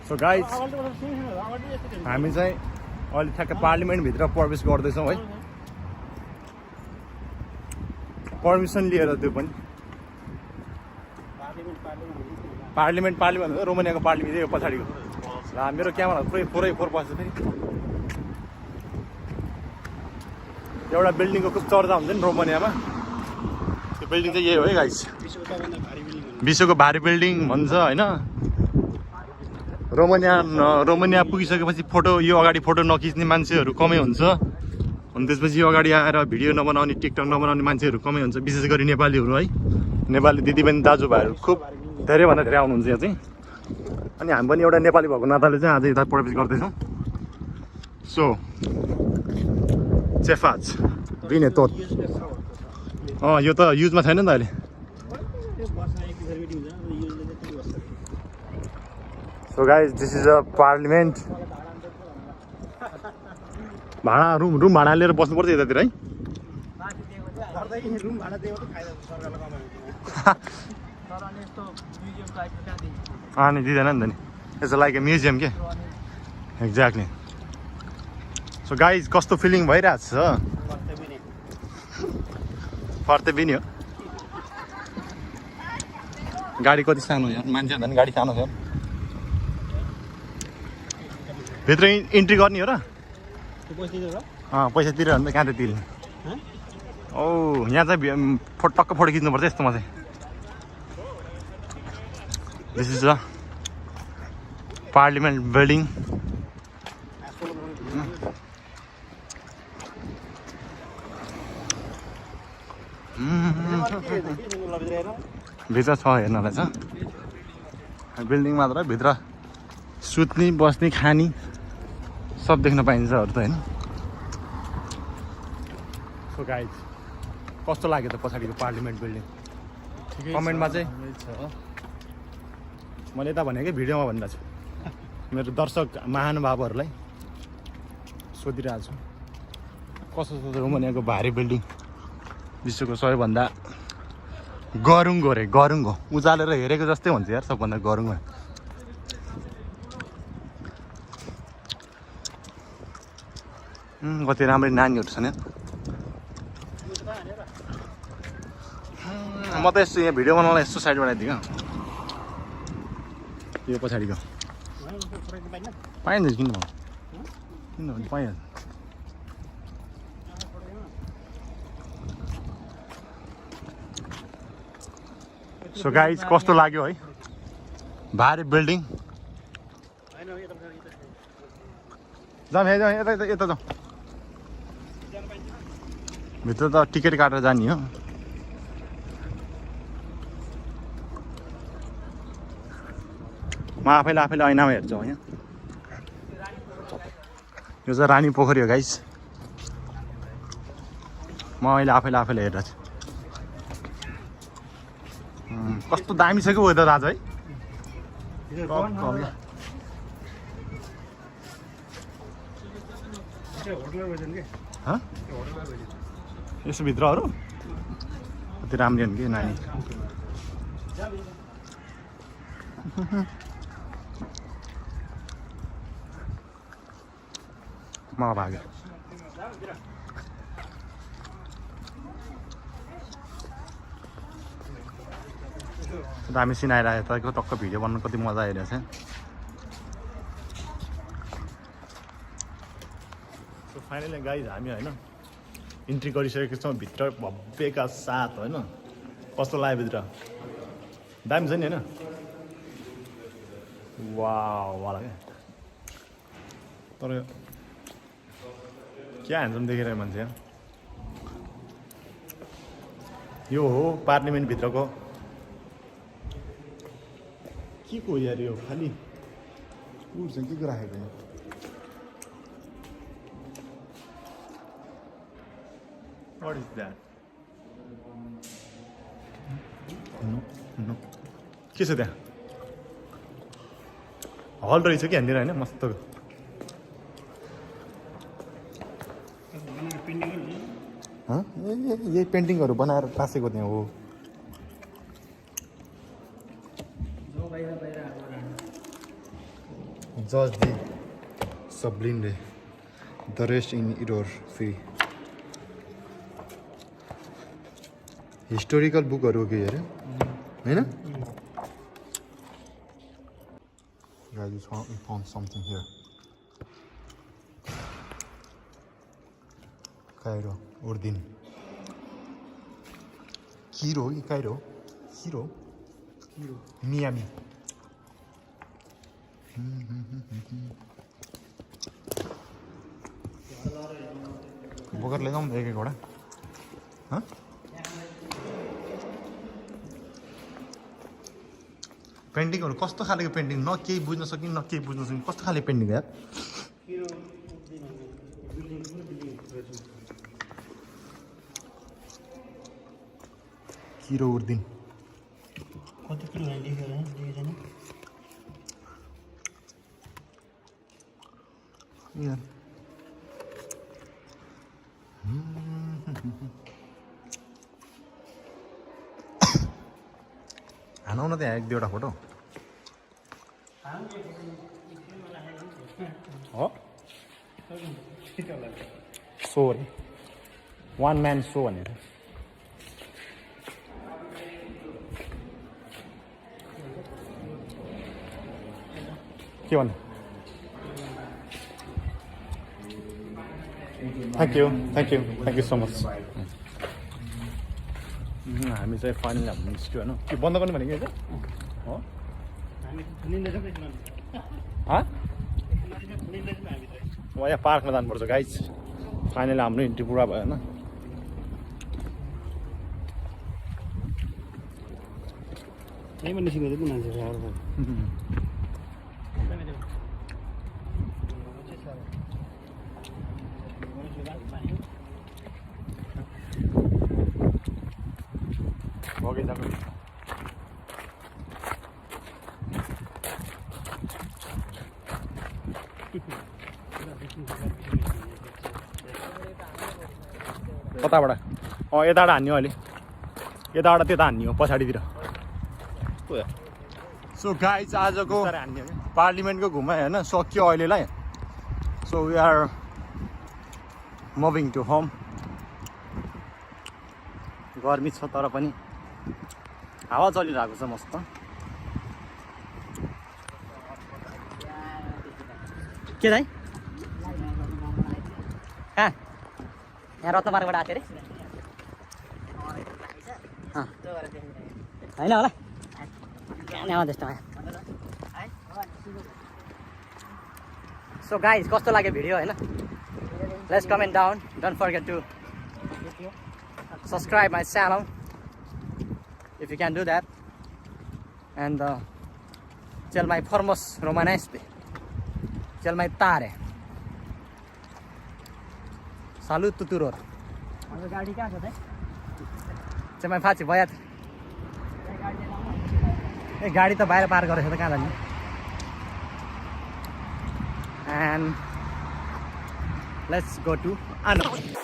So guys हामी चाहिँ अहिले ठ्याक्कै पार्लिमेन्टभित्र प्रवेश गर्दैछौँ है। पर्मिसन लिएर त्यो पनि पार्लिमेन्ट रोमानियाको पार्लिमेन्ट यो पछाडिको र मेरो क्यामेरा पुरै फोर पर्छ फेरि। एउटा बिल्डिङको खुब चर्चा हुन्छ नि रोमानियामा, त्यो बिल्डिङ चाहिँ यही हो है गाइस। विश्वको भारी बिल्डिङ भन्छ होइन। रोमानिया पुगिसकेपछि फोटो यो अगाडि फोटो नखिच्ने मान्छेहरू कमै हुन्छ, अनि त्यसपछि यो अगाडि आएर भिडियो नबनाउने टिकटक नबनाउने मान्छेहरू कमै हुन्छ, विशेष गरी नेपालीहरू है। नेपाली दिदीबहिनी दाजुभाइहरू खुब धेरैभन्दा धेरै आउनुहुन्छ यहाँ चाहिँ। अनि हामी पनि एउटा नेपाली भएको नाताले चाहिँ आज यता प्रवेश गर्दैछौँ। सो चेफाज विने तोत यो त युजमा छैन नि त अहिले। So guys this is a parliament. भाडा रुम भाडा लिएर बस्नुपर्छ यतातिर है। अनि दिँदैन नि त नि, इट्स लाइक ए म्युजियम के। एक्ज्याक्टली। सो गाइज कस्तो फिलिङ भइरहेको छ? फर्ते पनि हो। गाडी कति सानो यार, मान्छे भन्दा नि गाडी सानो छ। भित्र इन्ट्री गर्ने हो र? पैसा तिरेर भने त कहाँ त तिर्ने। ओ यहाँ चाहिँ टक्क फोटो खिच्नुपर्छ यस्तोमा चाहिँ। This is a parliament building. भित्र छ हेर्नलाई छ बिल्डिङ मात्र, भित्र सुत्ने बस्ने खाने सब देख्न पाइन्छ अरू त होइन। सो गाइज कस्तो लाग्यो त पछाडिको पार्लिमेन्ट बिल्डिङ? कमेन्टमा चाहिँ मैले यता भनेको भिडियोमा भन्दा छु, मेरो दर्शक महानुभावहरूलाई सोधिरहेको छु कस्तो छ रोमानियाको भारी बिल्डिङ। विश्वको सबैभन्दा गरुङ्गो रे, गरुङ्गो उचालेर हेरेको जस्तै हुन्छ यार, सबभन्दा गरुङ्गो। कति राम्रै नानीहरू छन् यार। म त यस्तो यहाँ भिडियो बनाउनलाई यस्तो साइड बनाइदिएँ यो पछाडिको। पाइन्छ किन किनभने पाइहाल्छ। सो गाइज कस्तो लाग्यो है भारी बिल्डिङ? जाउँ यता जाउँ। भित्र त टिकट काटेर जाने हो। म आफैले ऐनामा हेर्छु यहाँ। यो चाहिँ रानी पोखरी हो गाइस। म अहिले आफैले हेरेको छु। कस्तो दामी छ कि वेदर आज है। यसो भित्रहरू कति राम्रो कि नानी। म भाग्यो। दामी सिन आइरहेको तपाईँको टक्क भिडियो बनाउनु कति मजा आइरहेछ। सो फाइनली गाइज हामी होइन इन्ट्री गरिसकेको छौँ भित्र भव्यका साथ होइन। कस्तो लाग्यो भित्र? दामी छ नि होइन? वाला क्या। तर क्या ह्यान्डसम देखिरहेको मान्छे यार। यो हो पार्लिमेन्टभित्रको के को यार, यो खालि उड चाहिँ के को राखेको यहाँ? What is that? No. के छ त्यहाँ? हल रहेछ कि यहाँनिर होइन मस्तको। यही पेन्टिङहरू बनाएर टाँसेको त्यहाँ हो। Just the sublime, the rest in error free. Historical book or okay, right? Guys, we found something here. Cairo, Urdin. Cairo. Hero. Miami. बोकर ले जाऊँ एक घोड़ा हाँ पेन्टिङहरु कस्तो खालको पेन्टिङ न केही बुझ्न सकिन न केही बुझ्न सकिन कस्तो खालको पेन्टिङ यार किरो उर्दिन कति किलो लेखेर लेखेन यार हानौ न त्यहाँ एक दुईवटा फोटो हो सो अरे वान म्यान सो भनेर के भन्नु थ्याङ्क यू सो मच हामी चाहिँ फाइनल हाम्रो निस्क्यो होइन के बन्द गर्ने भनेको चाहिँ हो यहाँ पार्कमा जानुपर्छ गाइज फाइनल हाम्रो इन्ट्री पुरा भयो होइन यहीँमा निस्किँदै पनि मान्छे कताबाट यताबाट हान्यो अहिले यताबाट त्यता हान्यो पछाडितिर सो गाइज आजको पार्लिमेन्टको घुमाइ होइन सक्यो अहिलेलाई so we are moving to home गर्मी छ तर पनि हावा चलिरहेको छ मस्त के दाइ कहाँ यहाँ रत्नमार्गबाट आएको अरे होइन होला त्यस्तोमा सो गाइज कस्तो लाग्यो भिडियो होइन let's comment down don't forget to subscribe my channel if you can do that and tell my formos romanesque tell my tare salute tuturor अब गाडी कहाँ छ त चाहिँ my फाची भयो ए गाडी त बाहिर पार्क गरेछ त कहाँ जाने and let's go to